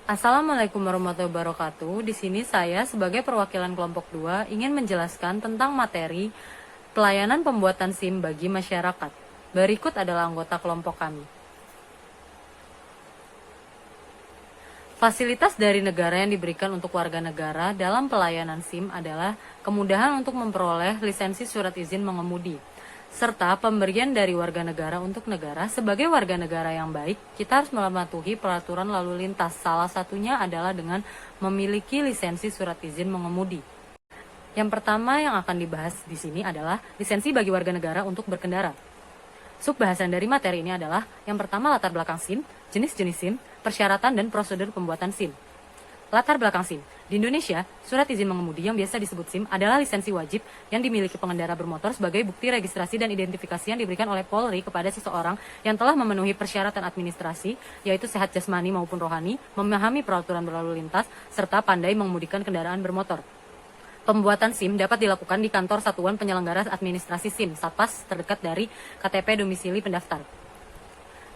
Assalamualaikum warahmatullahi wabarakatuh. Di sini saya sebagai perwakilan kelompok 2 ingin menjelaskan tentang materi pelayanan pembuatan SIM bagi masyarakat. Berikut adalah anggota kelompok kami. Fasilitas dari negara yang diberikan untuk warga negara dalam pelayanan SIM adalah kemudahan untuk memperoleh lisensi surat izin mengemudi, serta pemberian dari warga negara untuk negara. Sebagai warga negara yang baik, kita harus mematuhi peraturan lalu lintas. Salah satunya adalah dengan memiliki lisensi surat izin mengemudi. Yang pertama yang akan dibahas di sini adalah lisensi bagi warga negara untuk berkendara. Subbahasan dari materi ini adalah yang pertama latar belakang SIM, jenis-jenis SIM, persyaratan dan prosedur pembuatan SIM. Latar belakang SIM. Di Indonesia, surat izin mengemudi yang biasa disebut SIM adalah lisensi wajib yang dimiliki pengendara bermotor sebagai bukti registrasi dan identifikasi yang diberikan oleh Polri kepada seseorang yang telah memenuhi persyaratan administrasi, yaitu sehat jasmani maupun rohani, memahami peraturan berlalu lintas, serta pandai mengemudikan kendaraan bermotor. Pembuatan SIM dapat dilakukan di kantor Satuan Penyelenggara Administrasi SIM, Satpas terdekat dari KTP domisili pendaftar.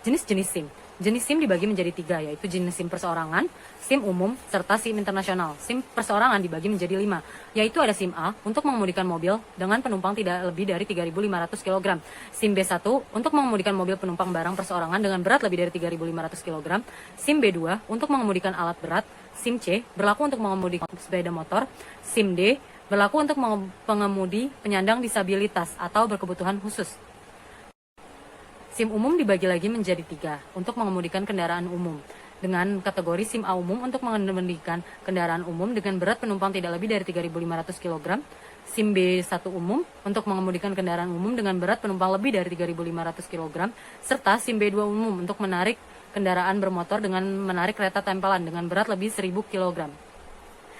Jenis-jenis SIM. Jenis SIM dibagi menjadi 3, yaitu jenis SIM perseorangan, SIM umum, serta SIM internasional. SIM perseorangan dibagi menjadi 5, yaitu ada SIM A untuk mengemudikan mobil dengan penumpang tidak lebih dari 3.500 kg, SIM B1 untuk mengemudikan mobil penumpang barang perseorangan dengan berat lebih dari 3.500 kg, SIM B2 untuk mengemudikan alat berat, SIM C berlaku untuk mengemudi sepeda motor, SIM D berlaku untuk pengemudi penyandang disabilitas atau berkebutuhan khusus. SIM umum dibagi lagi menjadi 3 untuk mengemudikan kendaraan umum, dengan kategori SIM A umum untuk mengemudikan kendaraan umum dengan berat penumpang tidak lebih dari 3.500 kg, SIM B1 umum untuk mengemudikan kendaraan umum dengan berat penumpang lebih dari 3.500 kg, serta SIM B2 umum untuk menarik kendaraan bermotor dengan menarik kereta tempelan dengan berat lebih 1.000 kg.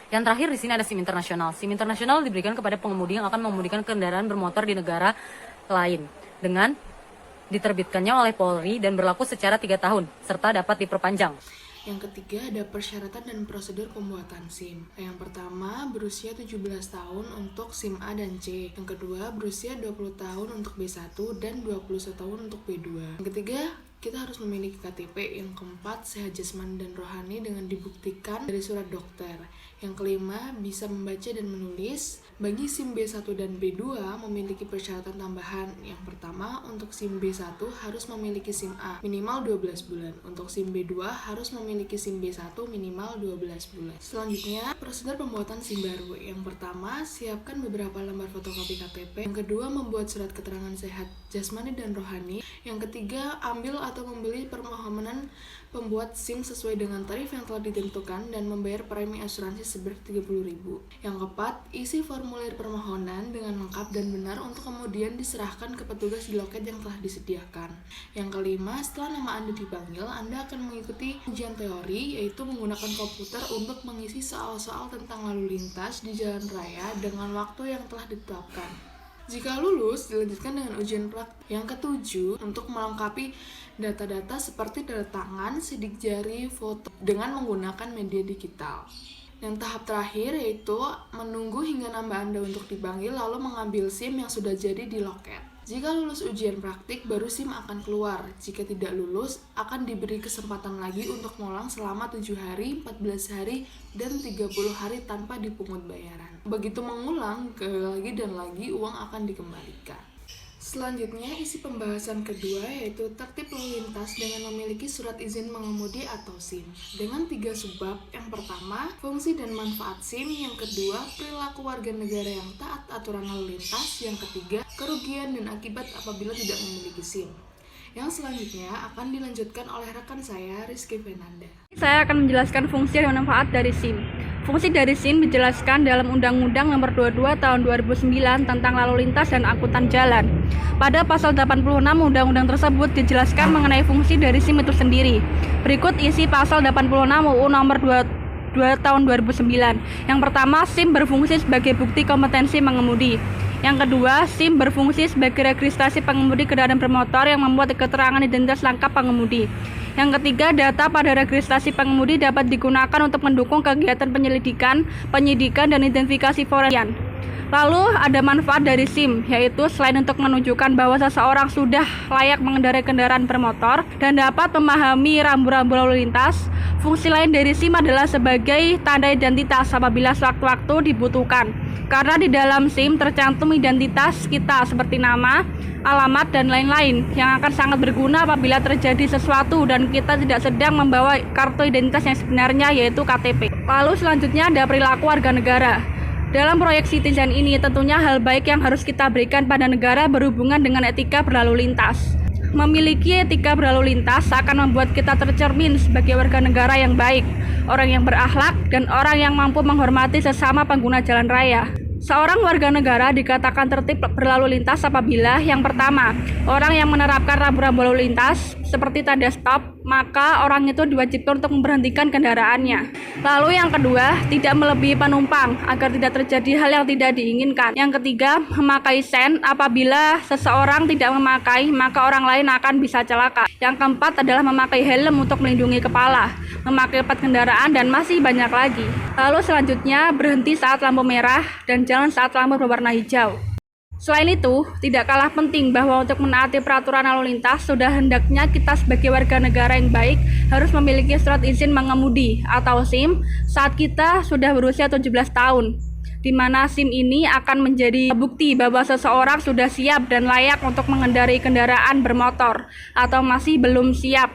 Yang terakhir di sini ada SIM internasional. SIM internasional diberikan kepada pengemudi yang akan mengemudikan kendaraan bermotor di negara lain dengan diterbitkannya oleh Polri dan berlaku secara 3 tahun, serta dapat diperpanjang. Yang ketiga ada persyaratan dan prosedur pembuatan SIM. Yang pertama, berusia 17 tahun untuk SIM A dan C. Yang kedua, berusia 20 tahun untuk B1 dan 21 tahun untuk B2. Yang ketiga, kita harus memiliki KTP. Yang keempat, sehat jasmani dan rohani dengan dibuktikan dari surat dokter. Yang kelima, bisa membaca dan menulis. Bagi SIM B1 dan B2 memiliki persyaratan tambahan. Yang pertama, untuk SIM B1 harus memiliki SIM A minimal 12 bulan. Untuk SIM B2 harus memiliki SIM B1 minimal 12 bulan. Selanjutnya, prosedur pembuatan SIM baru. Yang pertama, siapkan beberapa lembar fotokopi KTP. Yang kedua, membuat surat keterangan sehat jasmani dan rohani. Yang ketiga, ambil atau membeli permohonan pembuat SIM sesuai dengan tarif yang telah ditentukan dan membayar premi asuransi sebanyak 30.000. Yang keempat, isi formulir permohonan dengan lengkap dan benar untuk kemudian diserahkan ke petugas di loket yang telah disediakan. Yang kelima, setelah nama Anda dipanggil, Anda akan mengikuti ujian teori, yaitu menggunakan komputer untuk mengisi soal-soal tentang lalu lintas di jalan raya dengan waktu yang telah ditetapkan. Jika lulus, dilanjutkan dengan ujian praktik. Yang ketujuh, untuk melengkapi data-data seperti tanda tangan, sidik jari, foto dengan menggunakan media digital. Yang tahap terakhir yaitu menunggu hingga nama Anda untuk dipanggil lalu mengambil SIM yang sudah jadi di loket. Jika lulus ujian praktik, baru SIM akan keluar. Jika tidak lulus, akan diberi kesempatan lagi untuk ngulang selama 7 hari, 14 hari, dan 30 hari tanpa dipungut bayaran. Begitu mengulang, lagi dan lagi, uang akan dikembalikan. Selanjutnya, isi pembahasan kedua yaitu tertib lalu lintas dengan memiliki surat izin mengemudi atau SIM. Dengan 3 subbab, yang pertama, fungsi dan manfaat SIM, yang kedua, perilaku warga negara yang taat aturan lalu lintas, yang ketiga, kerugian dan akibat apabila tidak memiliki SIM. Yang selanjutnya akan dilanjutkan oleh rekan saya, Rizky Fernanda. Saya akan menjelaskan fungsi dan manfaat dari SIM. Fungsi dari SIM dijelaskan dalam Undang-Undang Nomor 22 Tahun 2009 tentang Lalu Lintas dan Angkutan Jalan. Pada pasal 86 Undang-Undang tersebut dijelaskan mengenai fungsi dari SIM itu sendiri. Berikut isi pasal 86 UU Nomor 22 Tahun 2009. Yang pertama, SIM berfungsi sebagai bukti kompetensi mengemudi. Yang kedua, SIM berfungsi sebagai registrasi pengemudi kendaraan bermotor yang membuat keterangan identitas lengkap pengemudi. Yang ketiga, data pada registrasi pengemudi dapat digunakan untuk mendukung kegiatan penyelidikan, penyidikan, dan identifikasi forensik. Lalu ada manfaat dari SIM, yaitu selain untuk menunjukkan bahwa seseorang sudah layak mengendarai kendaraan bermotor dan dapat memahami rambu-rambu lalu lintas, fungsi lain dari SIM adalah sebagai tanda identitas apabila sewaktu-waktu dibutuhkan. Karena di dalam SIM tercantum identitas kita seperti nama, alamat, dan lain-lain yang akan sangat berguna apabila terjadi sesuatu dan kita tidak sedang membawa kartu identitas yang sebenarnya, yaitu KTP. Lalu selanjutnya ada perilaku warga negara. Dalam proyek Citizen ini tentunya hal baik yang harus kita berikan pada negara berhubungan dengan etika berlalu lintas. Memiliki etika berlalu lintas akan membuat kita tercermin sebagai warga negara yang baik, orang yang berakhlak, dan orang yang mampu menghormati sesama pengguna jalan raya. Seorang warga negara dikatakan tertib berlalu lintas apabila yang pertama, orang yang menerapkan rambu-rambu lalu lintas seperti tanda stop, maka orang itu diwajibkan untuk memberhentikan kendaraannya. Lalu yang kedua, tidak melebihi penumpang agar tidak terjadi hal yang tidak diinginkan. Yang ketiga, memakai sen. Apabila seseorang tidak memakai, maka orang lain akan bisa celaka. Yang keempat adalah memakai helm untuk melindungi kepala, memakai plat kendaraan, dan masih banyak lagi. Lalu selanjutnya, berhenti saat lampu merah dan jalan saat lampu berwarna hijau. Selain itu, tidak kalah penting bahwa untuk menaati peraturan lalu lintas, sudah hendaknya kita sebagai warga negara yang baik harus memiliki surat izin mengemudi atau SIM saat kita sudah berusia 17 tahun. Di mana SIM ini akan menjadi bukti bahwa seseorang sudah siap dan layak untuk mengendarai kendaraan bermotor atau masih belum siap.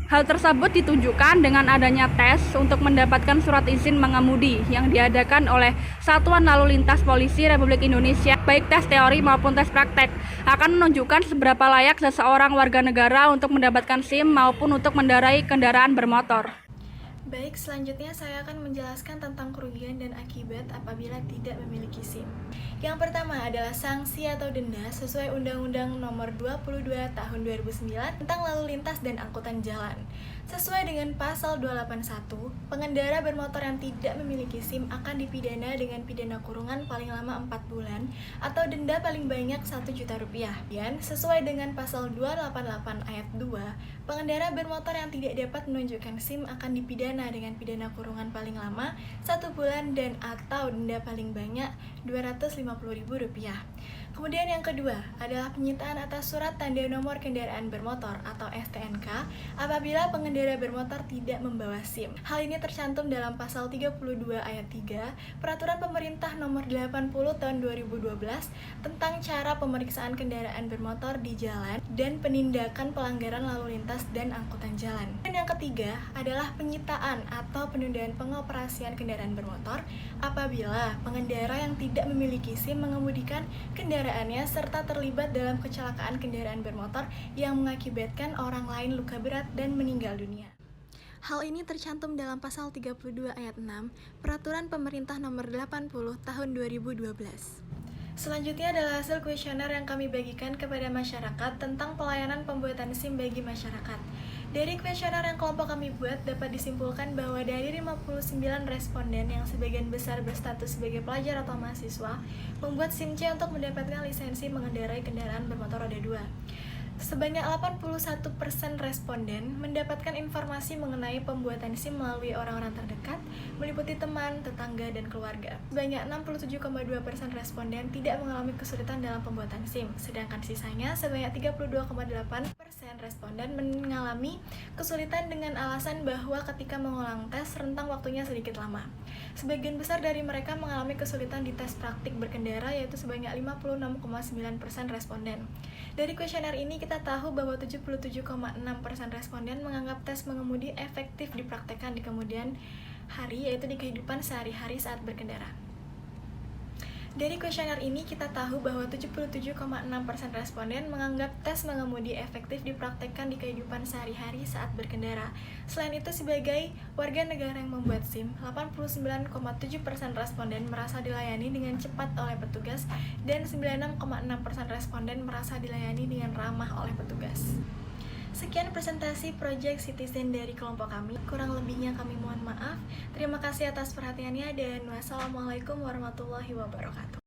Hal tersebut ditunjukkan dengan adanya tes untuk mendapatkan surat izin mengemudi yang diadakan oleh Satuan Lalu Lintas Polisi Republik Indonesia. Baik tes teori maupun tes praktek akan menunjukkan seberapa layak seseorang warga negara untuk mendapatkan SIM maupun untuk mengendarai kendaraan bermotor. Baik, selanjutnya saya akan menjelaskan tentang kerugian dan akibat apabila tidak memiliki SIM. Yang pertama adalah sanksi atau denda sesuai Undang-Undang Nomor 22 Tahun 2009 tentang Lalu Lintas dan Angkutan Jalan. Sesuai dengan Pasal 281, pengendara bermotor yang tidak memiliki SIM akan dipidana dengan pidana kurungan paling lama 4 bulan atau denda paling banyak Rp1.000.000. Dan sesuai dengan Pasal 288 Ayat 2, pengendara bermotor yang tidak dapat menunjukkan SIM akan dipidana dengan pidana kurungan paling lama 1 bulan dan atau denda paling banyak Rp250.000. Kemudian yang kedua adalah penyitaan atas surat tanda nomor kendaraan bermotor atau STNK apabila pengendara bermotor tidak membawa SIM. Hal ini tercantum dalam Pasal 32 Ayat 3 Peraturan Pemerintah Nomor 80 Tahun 2012 tentang cara pemeriksaan kendaraan bermotor di jalan dan penindakan pelanggaran lalu lintas dan angkutan jalan. Dan yang ketiga adalah penyitaan atau penundaan pengoperasian kendaraan bermotor apabila pengendara yang tidak memiliki SIM mengemudikan kendaraannya serta terlibat dalam kecelakaan kendaraan bermotor yang mengakibatkan orang lain luka berat dan meninggal dunia. Hal ini tercantum dalam Pasal 32 Ayat 6 Peraturan Pemerintah Nomor 80 Tahun 2012. Selanjutnya adalah hasil kuesioner yang kami bagikan kepada masyarakat tentang pelayanan pembuatan SIM bagi masyarakat. Dari kuesioner yang kelompok kami buat, dapat disimpulkan bahwa dari 59 responden yang sebagian besar berstatus sebagai pelajar atau mahasiswa, membuat SIM C untuk mendapatkan lisensi mengendarai kendaraan bermotor roda 2. Sebanyak 81% responden mendapatkan informasi mengenai pembuatan SIM melalui orang-orang terdekat, meliputi teman, tetangga, dan keluarga. Sebanyak 67,2% responden tidak mengalami kesulitan dalam pembuatan SIM, sedangkan sisanya sebanyak 32,8% responden mengalami kesulitan dengan alasan bahwa ketika mengulang tes, rentang waktunya sedikit lama. Sebagian besar dari mereka mengalami kesulitan di tes praktik berkendara, yaitu sebanyak 56,9% responden. Dari kuesioner ini kita tahu bahwa 77,6% responden menganggap tes mengemudi efektif dipraktekkan di kemudian hari, yaitu di kehidupan sehari-hari saat berkendara. Dari kuesioner ini kita tahu bahwa 77,6% responden menganggap tes mengemudi efektif dipraktekkan di kehidupan sehari-hari saat berkendara. Selain itu, sebagai warga negara yang membuat SIM, 89,7% responden merasa dilayani dengan cepat oleh petugas dan 96,6% responden merasa dilayani dengan ramah oleh petugas. Sekian presentasi Project Citizen dari kelompok kami. Kurang lebihnya kami mohon maaf. Terima kasih atas perhatiannya dan wassalamualaikum warahmatullahi wabarakatuh.